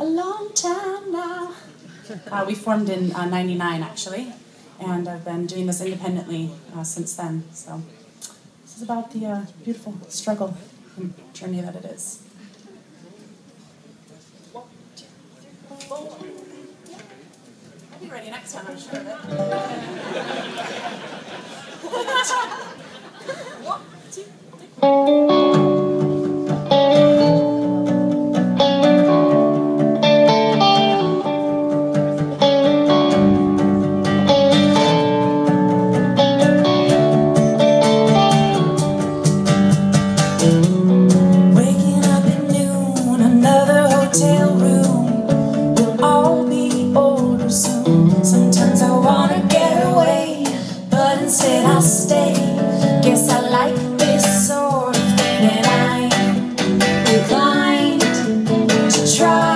a long time now. We formed in '99 actually, and I've been doing this independently since then. So this is about the beautiful struggle and journey that it is. 1, 2, 3, 4. I'll be ready next time, I'm sure of it. 1, 2, 3. Waking up at noon, another hotel room. We'll all be older soon. Sometimes I wanna get away, but instead I'll stay. Guess I like this sort of thing, and I'm inclined to try.